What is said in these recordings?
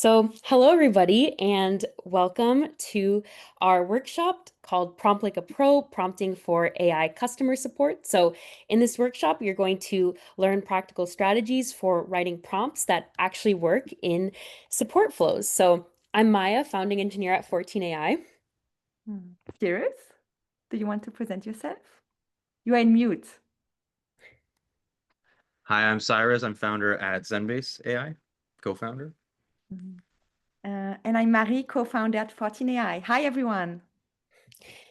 Hello everybody, and welcome to our workshop called Prompt Like a Pro, Prompting for AI Customer Support. In this workshop, you're going to learn practical strategies for writing prompts that actually work in support flows. I'm Maya, founding engineer at 14AI. Cyrus, do you want to present yourself? You are in mute. Hi, I'm Cyrus. I'm founder at Zenbase.ai, co-founder. And I'm Marie, co-founder at 14AI. Hi, everyone.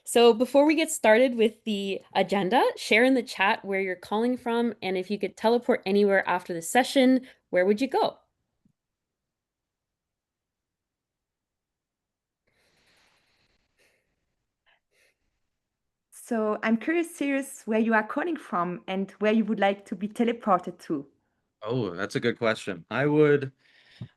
So before we get started with the agenda, share in the chat where you're calling from, and if you could teleport anywhere after the session, where would you go? So I'm curious, Cyrus, where you are calling from and where you would like to be teleported to. Oh, that's a good question.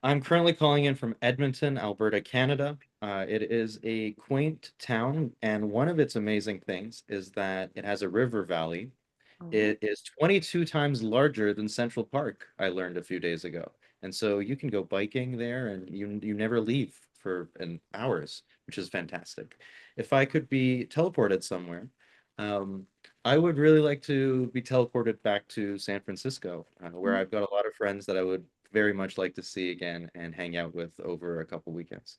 I'm currently calling in from Edmonton, Alberta, Canada. It is a quaint town, and one of its amazing things is that it has a river valley. Oh. It is 22 times larger than Central Park, I learned a few days ago. And so you can go biking there and you never leave for hours, which is fantastic. If I could be teleported somewhere, um, I would really like to be teleported back to San Francisco, where I've got a lot of friends that I would very much like to see again and hang out with over a couple weekends.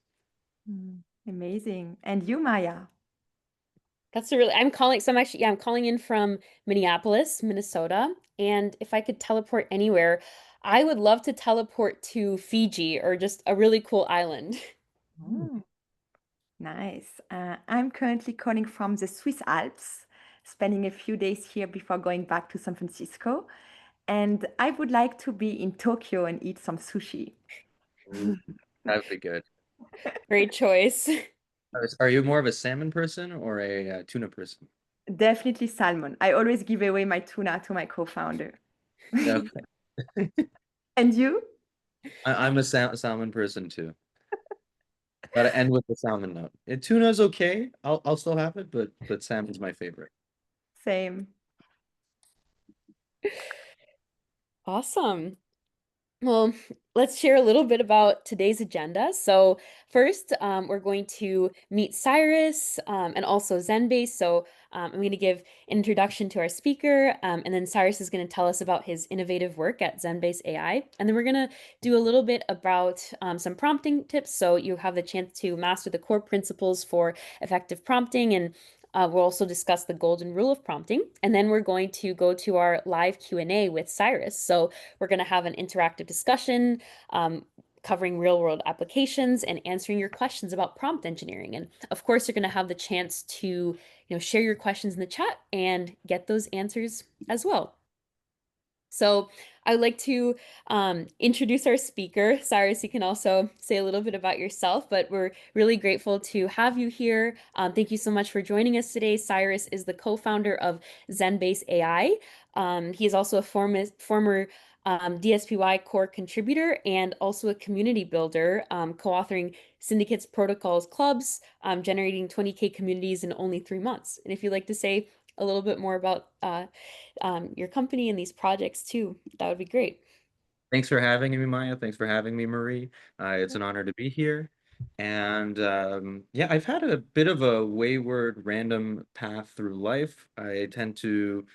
Amazing. And you, Maya? I'm calling, so I'm actually, yeah, I'm calling in from Minneapolis, Minnesota. And if I could teleport anywhere, I would love to teleport to Fiji or just a really cool island. Oh, nice. I'm currently calling from the Swiss Alps, spending a few days here before going back to San Francisco. And I would like to be in Tokyo and eat some sushi. Ooh, that'd be good. Great choice. Are you more of a salmon person or a tuna person? Definitely salmon. I always give away my tuna to my co-founder. Okay. And you? I'm a salmon person too. Gotta end with the salmon note. Tuna's okay. I'll still have it, but salmon's my favorite. Same. Awesome. Well, let's share a little bit about today's agenda. First, we're going to meet Cyrus and also Zenbase. I'm going to give an introduction to our speaker, and then Cyrus is going to tell us about his innovative work at Zenbase.ai. And then we're going to do a little bit about some prompting tips, so you have the chance to master the core principles for effective prompting, and we'll also discuss the golden rule of prompting. And then we're going to go to our live Q&A with Cyrus. So we're going to have an interactive discussion covering real-world applications and answering your questions about prompt engineering. And of course, you're going to have the chance to, share your questions in the chat and get those answers as well. So I would like to introduce our speaker. Cyrus, you can also say a little bit about yourself, but we're really grateful to have you here. Thank you so much for joining us today. Cyrus is the co-founder of Zenbase AI. He is also a former DSPY core contributor and also a community builder, co-authoring syndicates, protocols, clubs, generating 20K communities in only 3 months. And if you'd like to say a little bit more about your company and these projects too, that would be great. Thanks for having me, Maya. Thanks for having me, Marie. It's an honor to be here. And yeah, I've had a bit of a wayward, random path through life. I tend to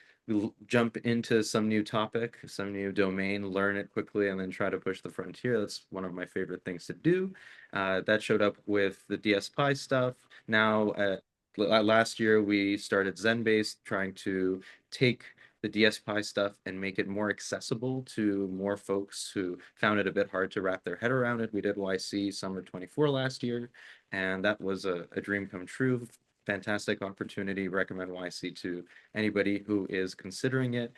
jump into some new topic, some new domain, learn it quickly, and then try to push the frontier. That's one of my favorite things to do. That showed up with the DSPy stuff. Now, last year, we started Zenbase, trying to take the DSPy stuff and make it more accessible to more folks who found it a bit hard to wrap their head around it. We did YC Summer 24 last year, and that was a dream come true. Fantastic opportunity. Recommend YC to anybody who is considering it.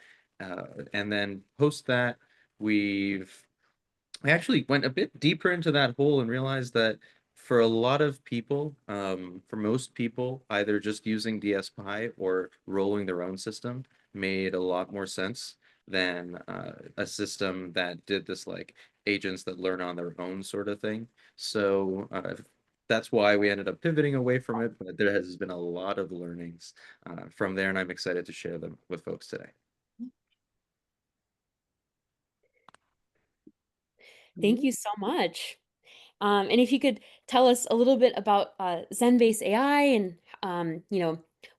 And then post that, I actually went a bit deeper into that hole and realized that for a lot of people, for most people, either just using DSPy or rolling their own system made a lot more sense than a system that did this like agents that learn on their own sort of thing. So that's why we ended up pivoting away from it, but there has been a lot of learnings from there, and I'm excited to share them with folks today. Thank you so much. And if you could tell us a little bit about Zenbase AI and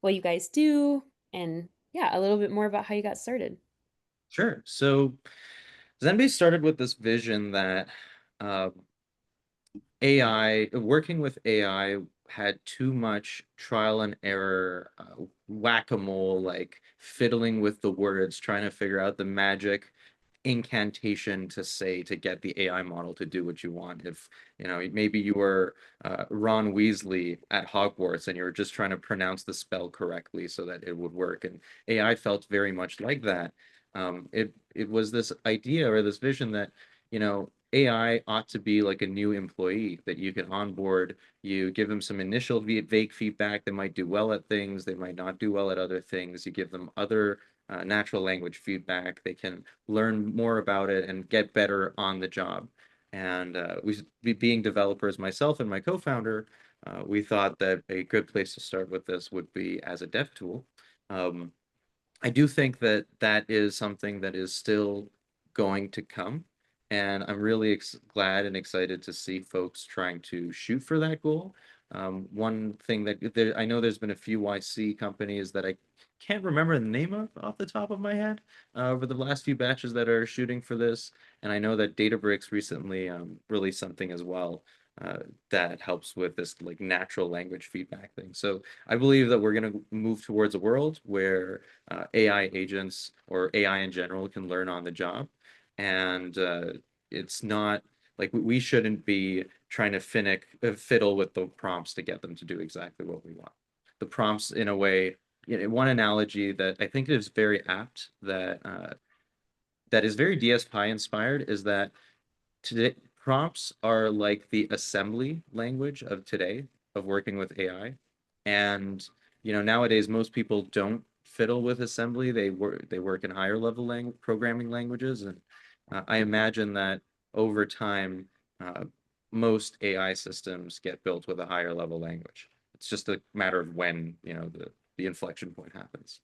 what you guys do, and yeah, a little bit more about how you got started. Sure. So Zenbase started with this vision that uh, AI, working with AI had too much trial and error, whack-a-mole, like fiddling with the words, trying to figure out the magic incantation to say to get the AI model to do what you want. If, maybe you were Ron Weasley at Hogwarts and you were just trying to pronounce the spell correctly so that it would work. And AI felt very much like that. It was this idea or this vision that, AI ought to be like a new employee that you can onboard. You give them some initial vague feedback. They might do well at things. They might not do well at other things. You give them other natural language feedback. They can learn more about it and get better on the job. And being developers, myself and my co-founder, we thought that a good place to start with this would be as a dev tool. Um, I do think that that is something that is still going to come. And I'm really glad and excited to see folks trying to shoot for that goal. One thing that I know there's been a few YC companies that I can't remember the name of off the top of my head over the last few batches that are shooting for this. And I know that Databricks recently released something as well uh, that helps with this like natural language feedback thing. So I believe that we're going to move towards a world where AI agents or AI in general can learn on the job. And it's not like we shouldn't be trying to fiddle with the prompts to get them to do exactly what we want. The prompts, in a way, one analogy that I think is very apt that is very DS Pi inspired is that today prompts are like the assembly language of today of working with AI. And nowadays most people don't fiddle with assembly. They work in higher level programming languages. And I imagine that over time uh, most AI systems get built with a higher level language. It's just a matter of when, the inflection point happens.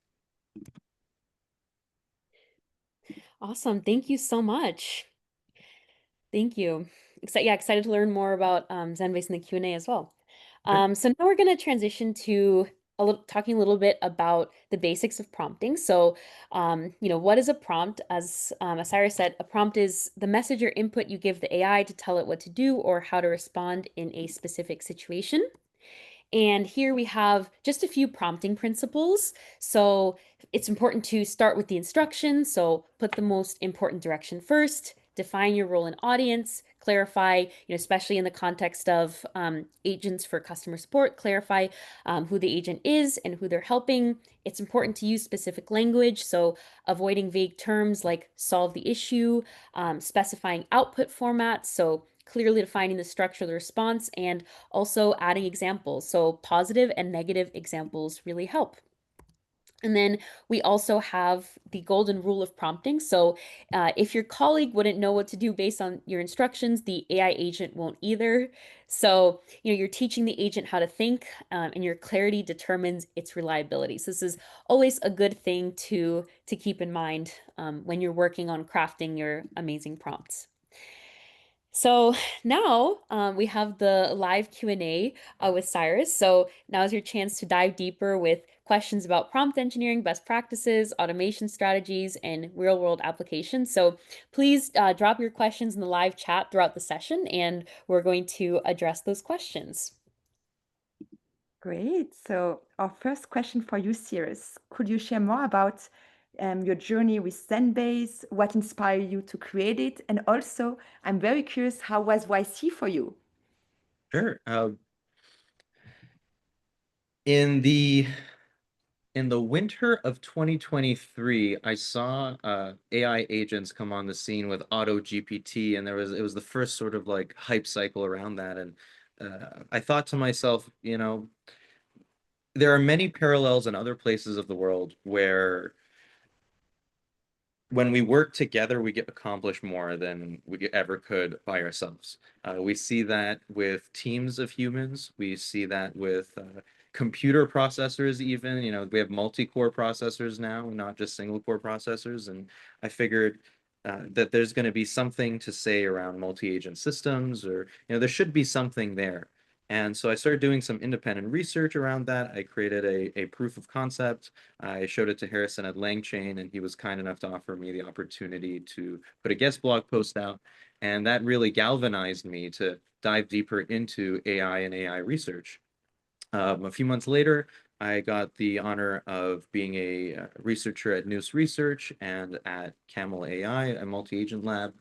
Awesome. Thank you so much. Thank you. Excited to learn more about Zenbase in the Q&A as well. Great. So now we're going to transition to talking a little bit about the basics of prompting. So, what is a prompt? As Cyrus said, a prompt is the message or input you give the AI to tell it what to do or how to respond in a specific situation. And here we have just a few prompting principles. So it's important to start with the instructions. So put the most important direction first, define your role and audience, clarify, especially in the context of agents for customer support, clarify who the agent is and who they're helping. It's important to use specific language. So avoiding vague terms like solve the issue, specifying output formats. So clearly defining the structure of the response and also adding examples. So positive and negative examples really help. And then we also have the golden rule of prompting. So if your colleague wouldn't know what to do based on your instructions, the AI agent won't either. So, you're teaching the agent how to think, and your clarity determines its reliability. So this is always a good thing to keep in mind when you're working on crafting your amazing prompts. So now we have the live Q&A with Cyrus. So now is your chance to dive deeper with questions about prompt engineering, best practices, automation strategies, and real-world applications. So please drop your questions in the live chat throughout the session, and we're going to address those questions. Great. So our first question for you, Cyrus, could you share more about your journey with Zenbase, what inspired you to create it? And also, I'm very curious, how was YC for you? Sure. In the In the winter of 2023, I saw AI agents come on the scene with Auto GPT, and it was the first sort of like hype cycle around that. And I thought to myself, there are many parallels in other places of the world where when we work together, we get accomplished more than we ever could by ourselves. We see that with teams of humans. We see that with computer processors, even. We have multi-core processors now, not just single-core processors. And I figured that there's going to be something to say around multi-agent systems, or there should be something there. And so I started doing some independent research around that. I created a proof of concept. I showed it to Harrison at LangChain, and he was kind enough to offer me the opportunity to put a guest blog post out. And that really galvanized me to dive deeper into AI and AI research. A few months later, I got the honor of being a researcher at Noose Research and at Camel AI, a multi-agent lab.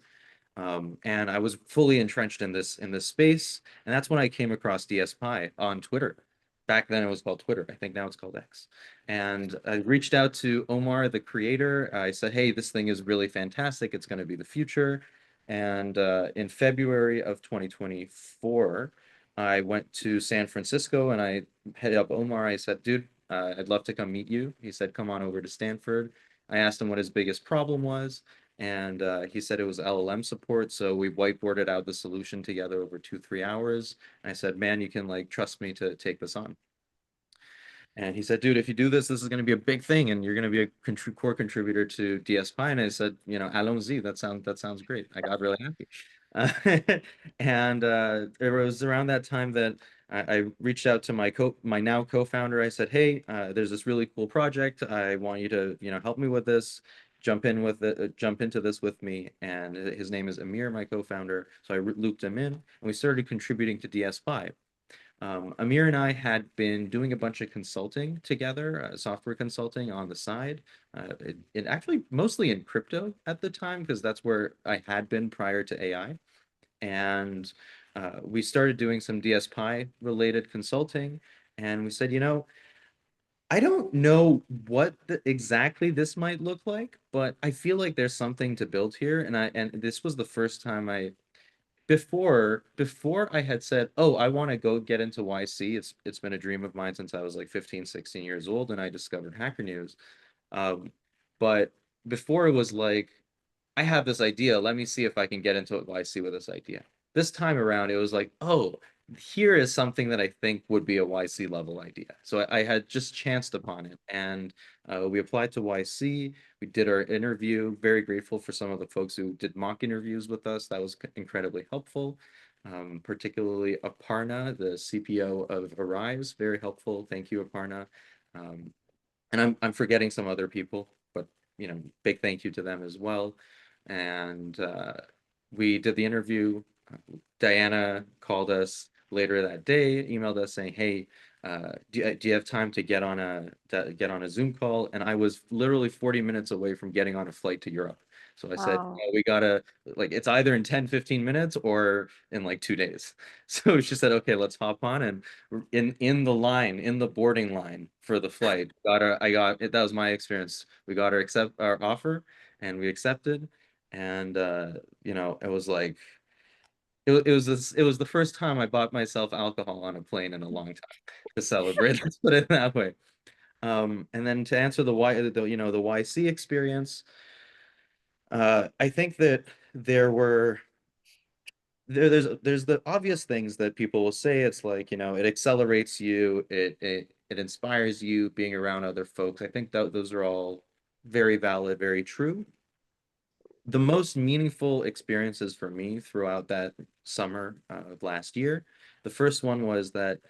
And I was fully entrenched in this space. And that's when I came across DSPy on Twitter. Back then it was called Twitter. I think now it's called X. And I reached out to Omar, the creator. I said, hey, this thing is really fantastic. It's going to be the future. And in February of 2024, I went to San Francisco and I hit up Omar. I said, dude, I'd love to come meet you. He said, come on over to Stanford. I asked him what his biggest problem was, and he said it was LLM support. So we whiteboarded out the solution together over 3 hours. And I said, man, you can like trust me to take this on. And he said, dude, if you do this, this is going to be a big thing, and you're going to be a core contributor to DSPy. And I said, allons-y, that sounds great. I got really happy. And it was around that time that I reached out to my now co-founder. I said, hey, there's this really cool project. I want you to, help me with this. Jump into this with me. And his name is Amir, my co-founder. So I looped him in, and we started contributing to DSPy. Amir and I had been doing a bunch of consulting together, software consulting on the side. It actually mostly in crypto at the time, because that's where I had been prior to AI. And we started doing some DSPy related consulting. And we said, I don't know what exactly this might look like, but I feel like there's something to build here. And this was the first time before I had said, oh, I want to go get into YC. It's been a dream of mine since I was like 15, 16 years old, and I discovered Hacker News. Um, but before it was like, I have this idea. Let me see if I can get into YC with this idea. This time around, it was like, oh, here is something that I think would be a YC level idea. So I had just chanced upon it, and we applied to YC. We did our interview. Very grateful for some of the folks who did mock interviews with us. That was incredibly helpful. Particularly Aparna, the CPO of Arise, very helpful. Thank you, Aparna. Um, and I'm forgetting some other people, but big thank you to them as well. And we did the interview. Diana called us later that day, emailed us saying, "Hey, do you have time to get on a Zoom call?" And I was literally 40 minutes away from getting on a flight to Europe. So I said, Wow. we gotta, like, it's either in 10, 15 minutes or in like 2 days. So she said, okay, let's hop on. And in the boarding line for the flight, that was my experience. We got our offer, and we accepted. And it was like, it was the first time I bought myself alcohol on a plane in a long time to celebrate. Let's put it that way. And then to answer the YC experience, I think that there were there's the obvious things that people will say. It's like, it accelerates you, it inspires you being around other folks. I think that those are all very valid, very true. The most meaningful experiences for me throughout that summer of last year, the first one was that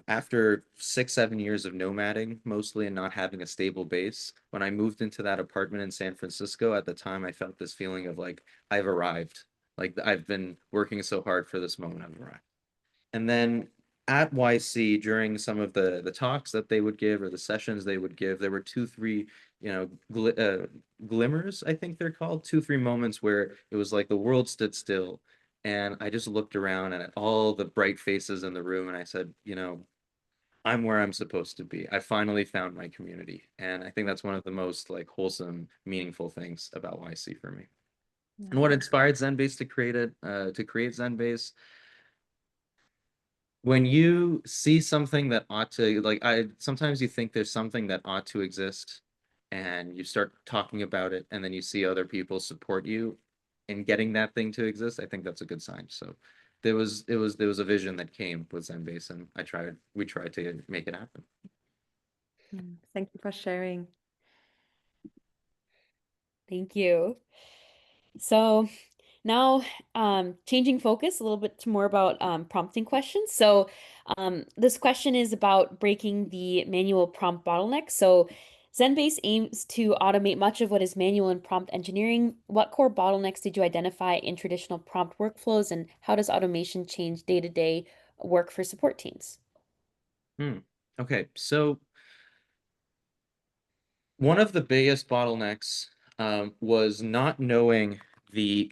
after 6, 7 years of nomading, mostly, and not having a stable base, when I moved into that apartment in San Francisco, at the time, I felt this feeling of like, I've arrived. Like, I've been working so hard for this moment, I've arrived. And then at YC, during some of the talks that they would give, or the sessions they would give, there were 2, 3, glimmers, I think they're called, 2, 3 moments where it was like the world stood still. And I just looked around at all the bright faces in the room, and I said, I'm where I'm supposed to be. I finally found my community. And I think that's one of the most like wholesome, meaningful things about YC for me. And what Nice. inspired Zenbase to create Zenbase, when you see something that ought to, like, sometimes you think there's something that ought to exist, and you start talking about it, and then you see other people support you in getting that thing to exist. I think that's a good sign. So there was a vision that came with Zenbase, and we tried to make it happen. Thank you for sharing. Thank you. So now, changing focus a little bit to more about prompting questions. So, this question is about breaking the manual prompt bottleneck. So, Zenbase aims to automate much of what is manual in prompt engineering. What core bottlenecks did you identify in traditional prompt workflows, and how does automation change day-to-day work for support teams? Okay, so one of the biggest bottlenecks was not knowing the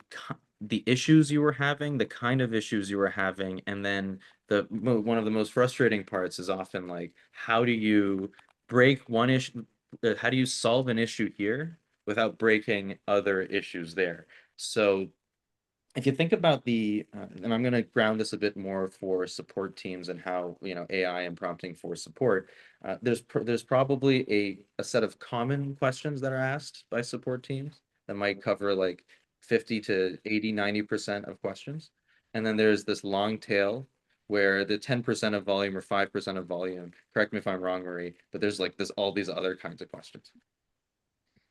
issues you were having, the kind of issues you were having, and then one of the most frustrating parts is often like, how do you break one issue? How do you solve an issue here without breaking other issues there? So if you think about and I'm going to ground this a bit more for support teams and how, AI and prompting for support, there's probably a set of common questions that are asked by support teams that might cover like 50 to 80, 90% of questions. And then there's this long tail where the 10% of volume or 5% of volume, correct me if I'm wrong, Marie, but there's like all these other kinds of questions.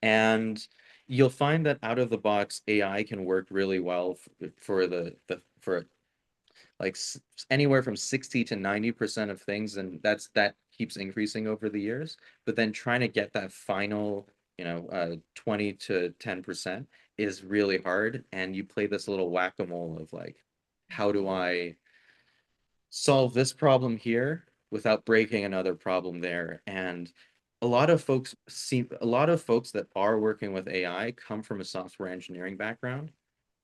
And you'll find that out of the box, AI can work really well for like anywhere from 60 to 90% of things, and that keeps increasing over the years. But then trying to get that final, 20 to 10% is really hard, and you play this little whack-a-mole of like, how do I solve this problem here without breaking another problem there? And a lot of folks that are working with AI come from a software engineering background,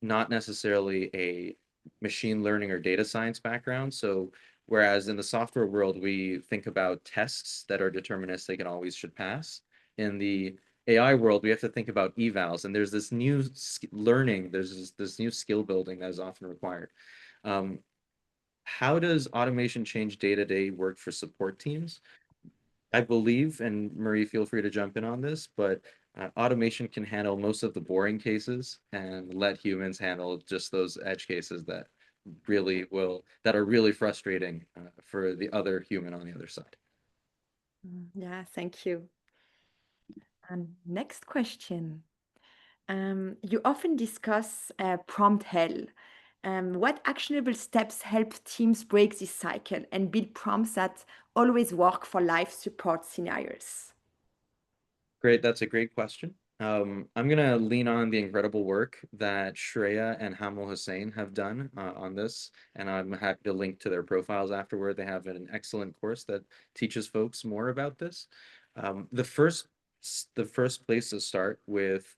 not necessarily a machine learning or data science background. So whereas in the software world, we think about tests that are deterministic and always should pass, in the AI world, we have to think about evals, and there's this new learning, there's this new skill building that is often required. Um, how does automation change day-to-day work for support teams? I believe, and Marie, feel free to jump in on this, but automation can handle most of the boring cases and let humans handle just those edge cases that are really frustrating for the other human on the other side. Yeah, thank you. And next question. You often discuss prompt hell. What actionable steps help teams break this cycle and build prompts that always work for live support scenarios? Great, that's a great question. I'm gonna lean on the incredible work that Shreya and Hamel Hussein have done on this, and I'm happy to link to their profiles afterward. They have an excellent course that teaches folks more about this. The first place to start with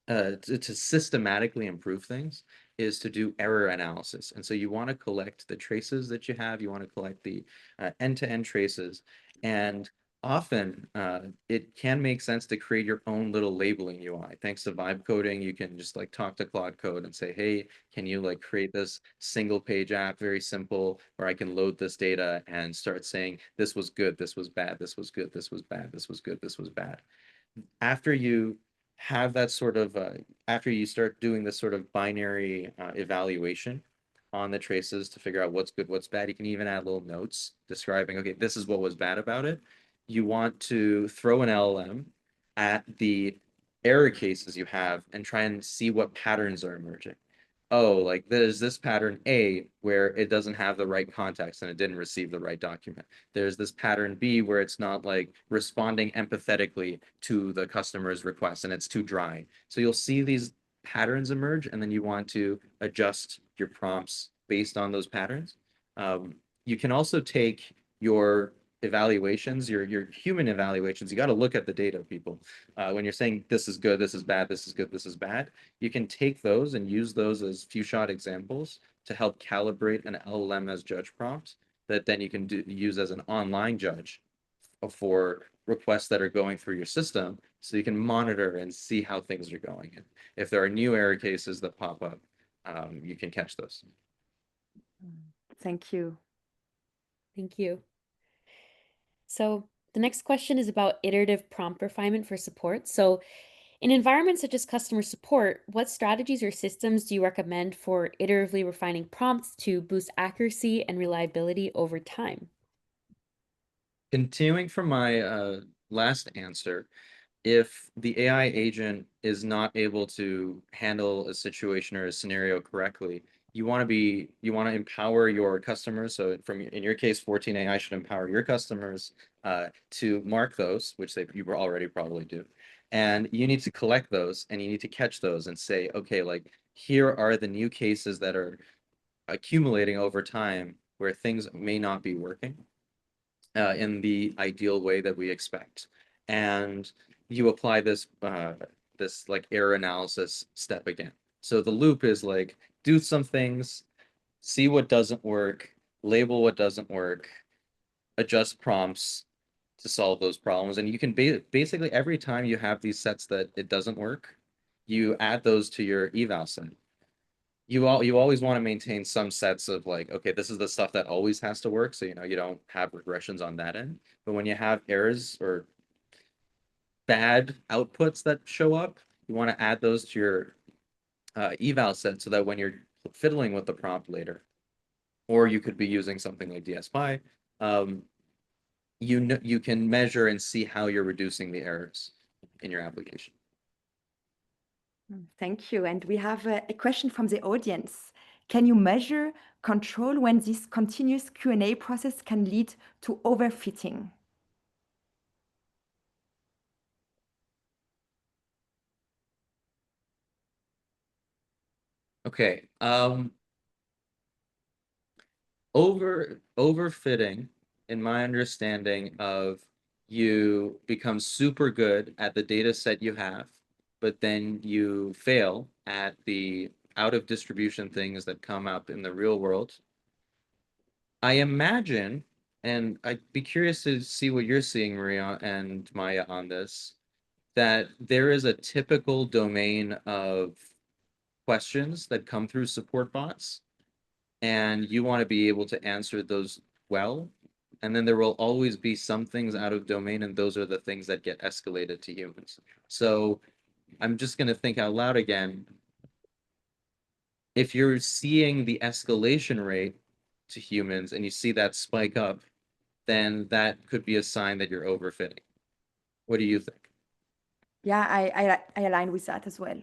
to systematically improve things is to do error analysis. And so you want to collect the traces that you have, you want to collect the end-to-end traces. And often it can make sense to create your own little labeling UI. Thanks to vibe coding, you can just like talk to Claude Code and say, hey, can you like create this single page app, very simple, where I can load this data and start saying, this was good, this was bad, this was good, this was bad, this was good, this was bad. After you have that sort of after you start doing this sort of binary evaluation on the traces to figure out what's good, what's bad, you can even add little notes describing, okay, this is what was bad about it. You want to throw an LLM at the error cases you have and try and see what patterns are emerging. Oh, like there's this pattern A where it doesn't have the right context and it didn't receive the right document. There's this pattern B where it's not like responding empathetically to the customer's request and it's too dry. So you'll see these patterns emerge, and then you want to adjust your prompts based on those patterns. You can also take your evaluations, your human evaluations. You got to look at the data, people. When you're saying this is good, this is bad, this is good, this is bad, you can take those and use those as few shot examples to help calibrate an LLM as judge prompt that then you can use as an online judge for requests that are going through your system, so you can monitor and see how things are going. And if there are new error cases that pop up, you can catch those. Thank you. Thank you. So the next question is about iterative prompt refinement for support. So in environments such as customer support, what strategies or systems do you recommend for iteratively refining prompts to boost accuracy and reliability over time? Continuing from my last answer, if the AI agent is not able to handle a situation or a scenario correctly, you want to empower your customers. So in your case, 14 AI should empower your customers to mark those, which you already probably do. And you need to collect those and you need to catch those and say, okay, like here are the new cases that are accumulating over time where things may not be working in the ideal way that we expect. And you apply this like error analysis step again. So the loop is like do some things, see what doesn't work, label what doesn't work, adjust prompts to solve those problems. And you can basically every time you have these sets that it doesn't work, you add those to your eval set. You always want to maintain some sets of like, okay, this is the stuff that always has to work, so you don't have regressions on that end. But when you have errors or bad outputs that show up, you want to add those to your eval set so that when you're fiddling with the prompt later, or you could be using something like DSPy, um, you can measure and see how you're reducing the errors in your application. Thank you. And we have a question from the audience. Can you measure control when this continuous Q&A process can lead to overfitting? Okay. Overfitting, in my understanding of you become super good at the data set you have, but then you fail at the out of distribution things that come up in the real world. I imagine, and I'd be curious to see what you're seeing, Maria and Maya, on this, that there is a typical domain of questions that come through support bots and you want to be able to answer those well. And then there will always be some things out of domain, and those are the things that get escalated to humans. So I'm just going to think out loud again. If you're seeing the escalation rate to humans and you see that spike up, then that could be a sign that you're overfitting. What do you think? Yeah, I align with that as well.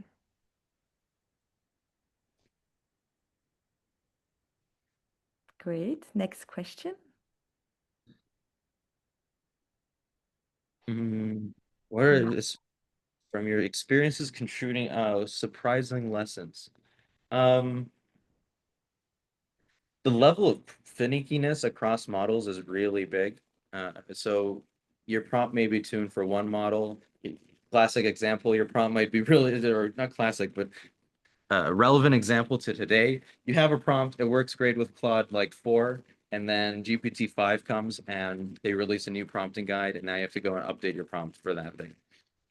Great. Next question. What are Yeah. this from your experiences contributing surprising lessons? Um, the level of finickiness across models is really big. So your prompt may be tuned for one model. Classic example, your prompt might be really, or not classic, but relevant example to today. You have a prompt, it works great with Claude like 4, and then GPT-5 comes and they release a new prompting guide, and now you have to go and update your prompt for that thing.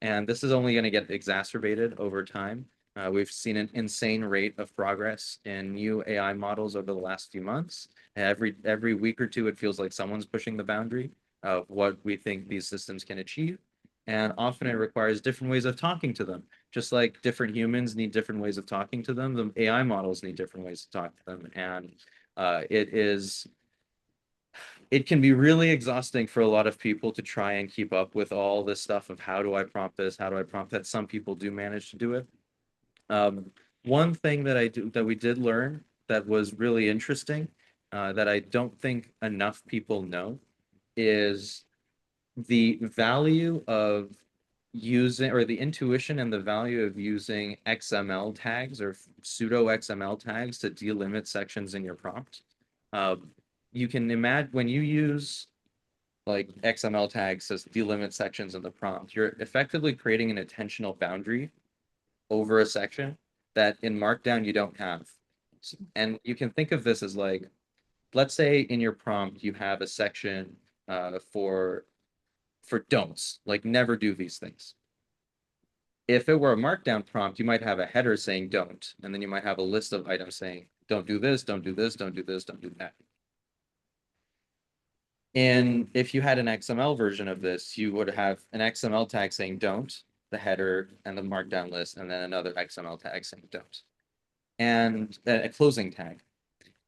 And this is only going to get exacerbated over time. We've seen an insane rate of progress in new AI models over the last few months. Every week or two, it feels like someone's pushing the boundary of what we think these systems can achieve. And often it requires different ways of talking to them. Just like different humans need different ways of talking to them, the AI models need different ways to talk to them. And it can be really exhausting for a lot of people to try and keep up with all this stuff of how do I prompt this, how do I prompt that. Some people do manage to do it. One thing that we did learn that was really interesting, that I don't think enough people know, is the value of using, or the intuition and the value of using XML tags or pseudo XML tags to delimit sections in your prompt. You can imagine when you use like XML tags as delimit sections in the prompt, you're effectively creating an attentional boundary over a section that in Markdown you don't have. And you can think of this as like, let's say in your prompt you have a section for don'ts, like never do these things. If it were a Markdown prompt, you might have a header saying don't, and then you might have a list of items saying don't do this, don't do this, don't do this, don't do that. And if you had an XML version of this, you would have an XML tag saying don't, the header and the markdown list, and then another XML tag saying don't, and a closing tag.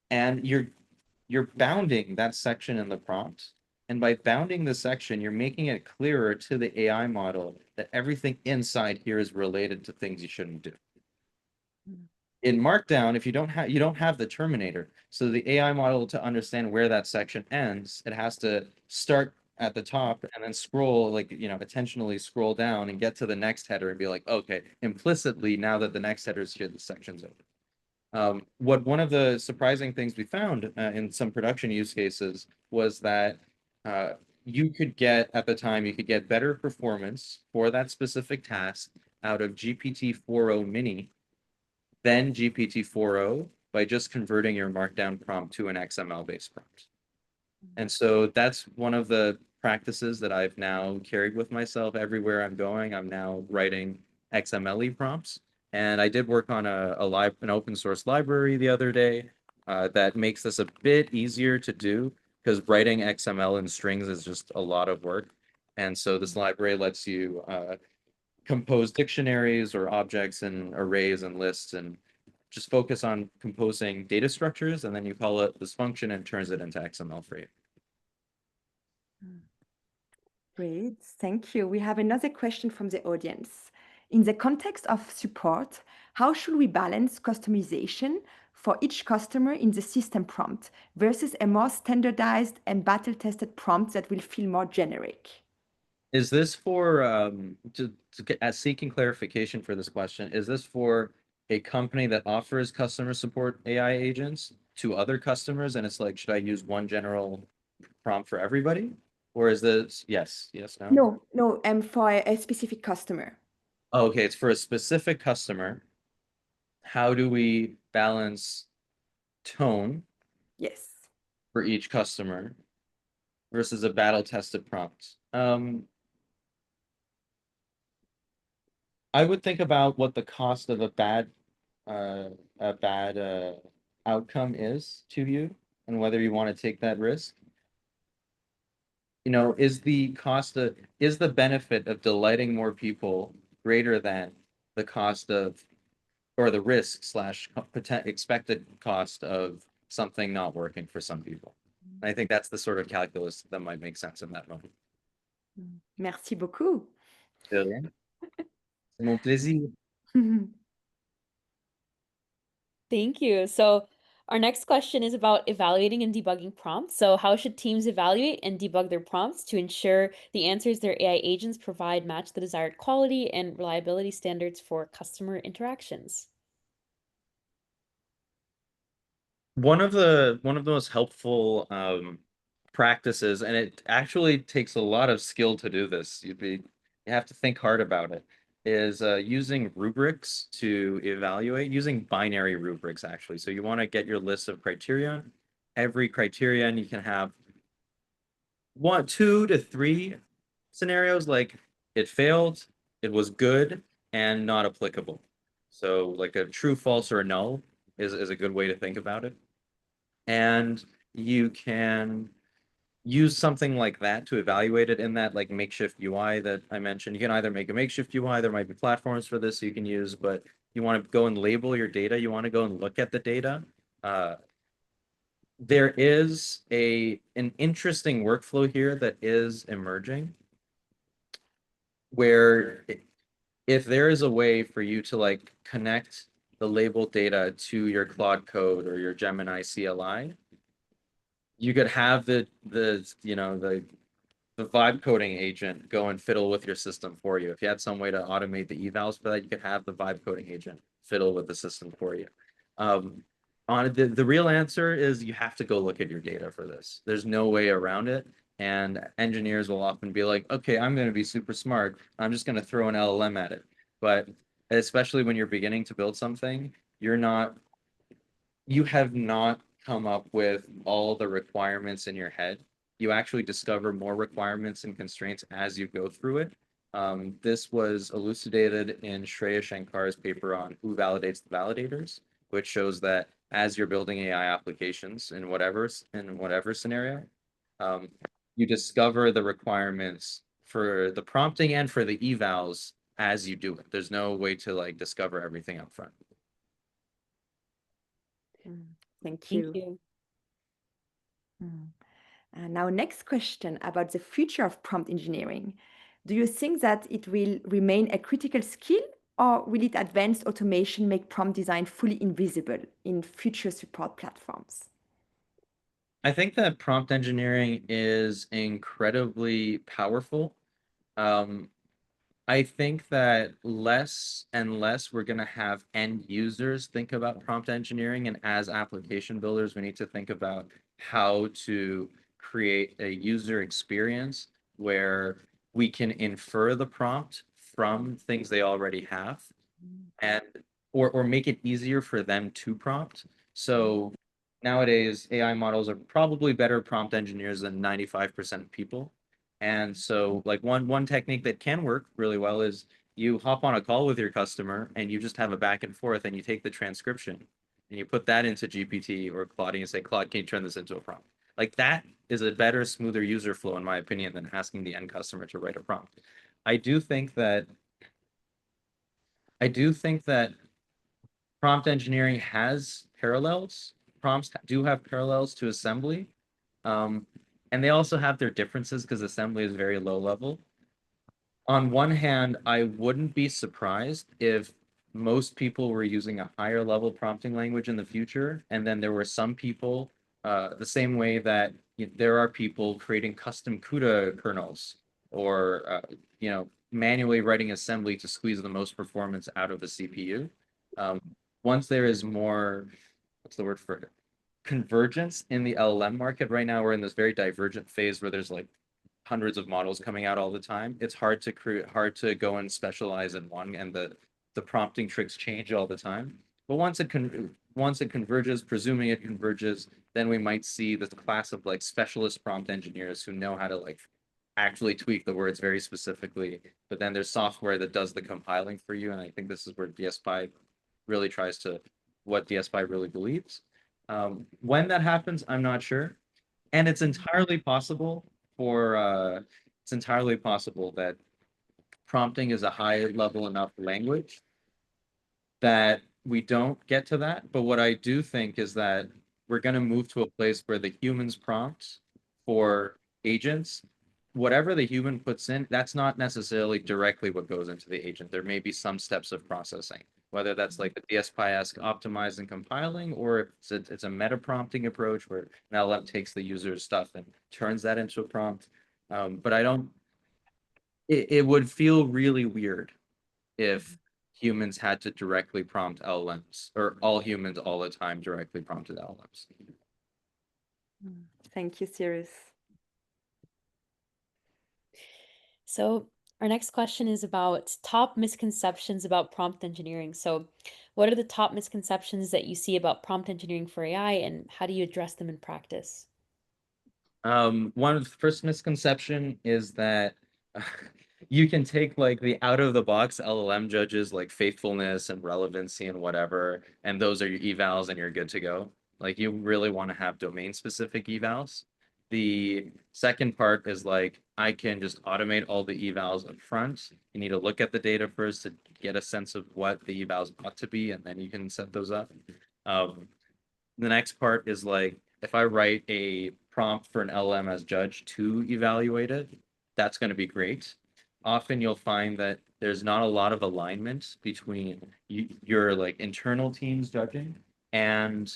And you're bounding that section in the prompt And by bounding the section, you're making it clearer to the AI model that everything inside here is related to things you shouldn't do. In Markdown, if you don't have the terminator, so the AI model to understand where that section ends, it has to start at the top and then scroll, like, intentionally scroll down and get to the next header and be like, okay, implicitly, now that the next header is here, the section's over. One of the surprising things we found in some production use cases was that you could get, at the time, you could get better performance for that specific task out of GPT-4o Mini than GPT-4o by just converting your Markdown prompt to an XML-based prompt. And so that's one of the practices that I've now carried with myself everywhere I'm going. I'm now writing XML prompts. And I did work on an open source library the other day that makes this a bit easier to do, because writing XML in strings is just a lot of work. And so this library lets you compose dictionaries or objects and arrays and lists, and just focus on composing data structures, and then you call it this function and turns it into XML for you. Great, thank you. We have another question from the audience. In the context of support, how should we balance customization for each customer in the system prompt versus a more standardized and battle-tested prompt that will feel more generic? Is this for seeking clarification for this question? Is this for a company that offers customer support AI agents to other customers, and it's like, should I use one general prompt for everybody, or is this yes, no? No, for a specific customer. Oh, okay, it's for a specific customer. How do we balance tone Yes. for each customer versus a battle-tested prompt? I would think about what the cost of a bad outcome is to you, and whether you want to take that risk. Is the benefit of delighting more people greater than the cost of, or the risk slash expected cost of something not working for some people? And I think that's the sort of calculus that might make sense in that moment. Merci beaucoup. De rien. C'est mon plaisir. Thank you. So our next question is about evaluating and debugging prompts. So how should teams evaluate and debug their prompts to ensure the answers their AI agents provide match the desired quality and reliability standards for customer interactions? One of the most helpful practices, and it actually takes a lot of skill to do this. You have to think hard about it. Is using rubrics to evaluate, using binary rubrics actually. So you want to get your list of criterion. Every criterion you can have 1, 2 to 3 scenarios, like it failed, it was good, and not applicable. So like a true, false, or a null is a good way to think about it. And you can use something like that to evaluate it in that like makeshift UI that I mentioned. You can either make a makeshift UI, there might be platforms for this you can use, but you want to go and label your data, you want to go and look at the data. There is an interesting workflow here that is emerging, where if there is a way for you to like connect the labeled data to your Claude Code or your Gemini CLI, you could have the vibe coding agent go and fiddle with your system for you. If you had some way to automate the evals for that, you could have the vibe coding agent fiddle with the system for you. On the real answer is you have to go look at your data for this. There's no way around it. And engineers will often be like, okay, I'm going to be super smart. I'm just going to throw an LLM at it. But especially when you're beginning to build something, you have not come up with all the requirements in your head. You actually discover more requirements and constraints as you go through it. This was elucidated in Shreya Shankar's paper on who validates the validators, which shows that as you're building AI applications in whatever scenario, you discover the requirements for the prompting and for the evals as you do it. There's no way to like discover everything up front. Thank Thank you. you. Now, next question about the future of prompt engineering. Do you think that it will remain a critical skill, or will it advanced automation make prompt design fully invisible in future support platforms? I think that prompt engineering is incredibly powerful. Um, I think that less and less we're going to have end users think about prompt engineering, and as application builders, we need to think about how to create a user experience where we can infer the prompt from things they already have and or make it easier for them to prompt. So nowadays, AI models are probably better prompt engineers than 95% of people. And so like one technique that can work really well is you hop on a call with your customer and you just have a back and forth and you take the transcription and you put that into GPT or Claude and you say, Claude, can you turn this into a prompt? Like that is a better, smoother user flow, in my opinion, than asking the end customer to write a prompt. I do think that I do think that prompt engineering has parallels. Prompts do have parallels to assembly. Um, and they also have their differences because assembly is very low level. On one hand, I wouldn't be surprised if most people were using a higher level prompting language in the future, and then there were some people, the same way that there are people creating custom CUDA kernels or manually writing assembly to squeeze the most performance out of the CPU. Um, once there is more, what's the word for it? Convergence in the LLM market right now, we're in this very divergent phase where there's like hundreds of models coming out all the time. It's hard to hard to go and specialize in one, and the prompting tricks change all the time. But once it converges, presuming it converges, then we might see this class of like specialist prompt engineers who know how to like actually tweak the words very specifically. But then there's software that does the compiling for you, and I think this is where DSPy really tries to what DSPy really believes. When that happens, I'm not sure. And it's entirely possible that prompting is a high level enough language that we don't get to that. But what I do think is that we're going to move to a place where the humans prompt for agents, whatever the human puts in, that's not necessarily directly what goes into the agent. There may be some steps of processing, whether that's like the DSPy-esque optimized and compiling, or it's a meta prompting approach where an LLM takes the user's stuff and turns that into a prompt. But I don't, it would feel really weird if humans had to directly prompt LLMs, or all humans all the time directly prompted LLMs. Thank you, Cyrus. So our next question is about top misconceptions about prompt engineering. So what are the top misconceptions that you see about prompt engineering for AI, and how do you address them in practice? One of the first misconception is that you can take like the out of the box LLM judges like faithfulness and relevancy and whatever, and those are your evals and you're good to go. Like you really want to have domain specific evals. The second part is like I can just automate all the evals up front. You need to look at the data first to get a sense of what the evals ought to be, and then you can set those up. Um, the next part is like if I write a prompt for an LM as judge to evaluate it, that's going to be great. Often you'll find that there's not a lot of alignment between your like internal teams judging and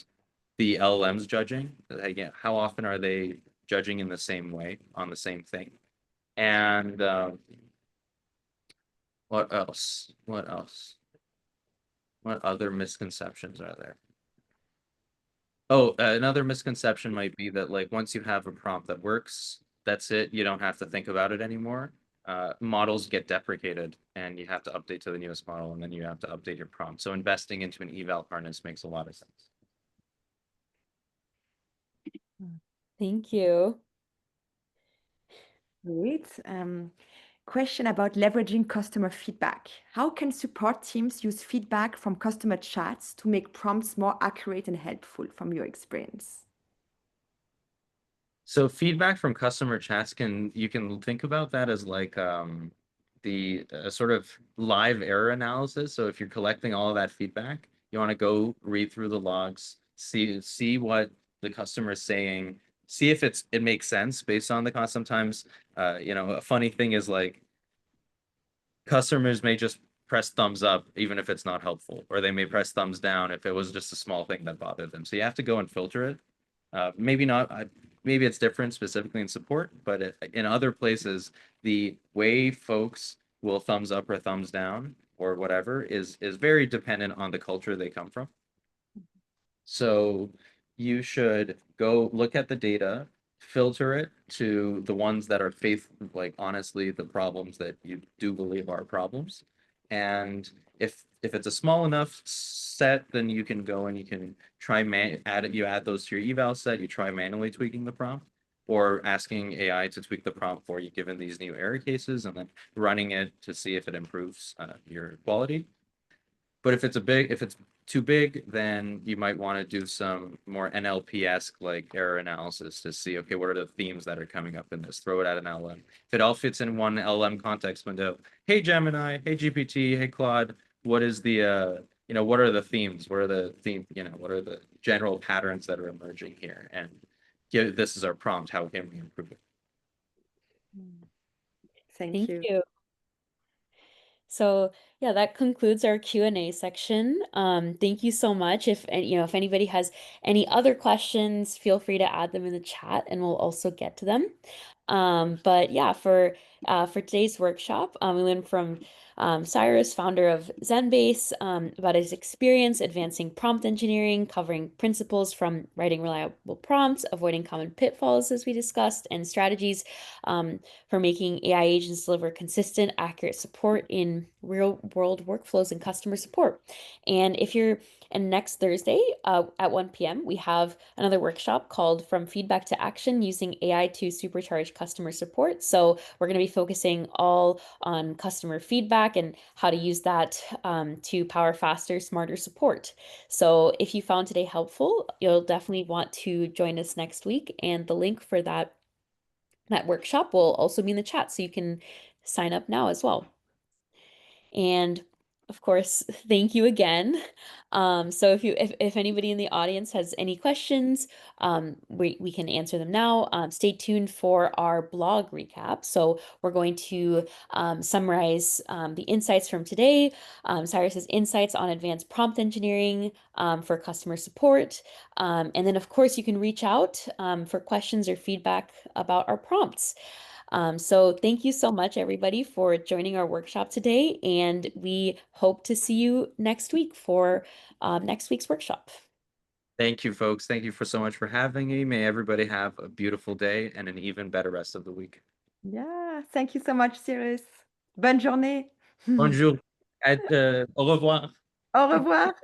the LLMs judging. Again, how often are they judging in the same way on the same thing? And what else? What else? What other misconceptions are there? Oh, another misconception might be that like once you have a prompt that works, that's it. You don't have to think about it anymore. Models get deprecated and you have to update to the newest model, and then you have to update your prompt. So investing into an eval harness makes a lot of sense. Thank you. Great. Question about leveraging customer feedback. How can support teams use feedback from customer chats to make prompts more accurate and helpful from your experience? So feedback from customer chats you can think about that as like the sort of live error analysis. So if you're collecting all of that feedback, you want to go read through the logs, see what the customer is saying, see if it makes sense based on the cost. Sometimes, a funny thing is like customers may just press thumbs up even if it's not helpful, or they may press thumbs down if it was just a small thing that bothered them. So you have to go and filter it. Maybe not. Maybe it's different specifically in support, but in other places, the way folks will thumbs up or thumbs down or whatever is very dependent on the culture they come from. So you should go look at the data, filter it to the ones that are like honestly, the problems that you do believe are problems. And if it's a small enough set, then you can go and you can try add those to your eval set, you try manually tweaking the prompt or asking AI to tweak the prompt for you given these new error cases and then running it to see if it improves your quality. But if it's too big, then you might want to do some more NLP-esque like error analysis to see, okay, what are the themes that are coming up in this? Throw it at an LM. If it all fits in one LM context window, hey Gemini, hey GPT, hey Claude, what is what are the themes? What are the what are the general patterns that are emerging here? And this is our prompt. How can we improve it? Thank Thank you. you. So yeah, that concludes our Q&A section. Thank you so much. If anybody has any other questions, feel free to add them in the chat and we'll also get to them. But yeah, for today's workshop, we learned from Cyrus, founder of Zenbase, about his experience advancing prompt engineering, covering principles from writing reliable prompts, avoiding common pitfalls as we discussed, and strategies for making AI agents deliver consistent, accurate support in real-world workflows and customer support. And next Thursday at 1 p.m., we have another workshop called From Feedback to Action Using AI to Supercharge Customer Support. So we're going to be focusing all on customer feedback and how to use that to power faster, smarter support. So if you found today helpful, you'll definitely want to join us next week. And the link for that workshop will also be in the chat, so you can sign up now as well. And of course, thank you again. So if anybody in the audience has any questions, we can answer them now. Stay tuned for our blog recap. So we're going to summarize the insights from today, Cyrus's insights on advanced prompt engineering for customer support. And then of course you can reach out for questions or feedback about our prompts. So thank you so much, everybody, for joining our workshop today, and we hope to see you next week for next week's workshop. Thank you, folks. Thank you so much for having me. May everybody have a beautiful day and an even better rest of the week. Yeah, thank you so much, Cyrus. Bonne journée. Bonjour. Au revoir. Au revoir.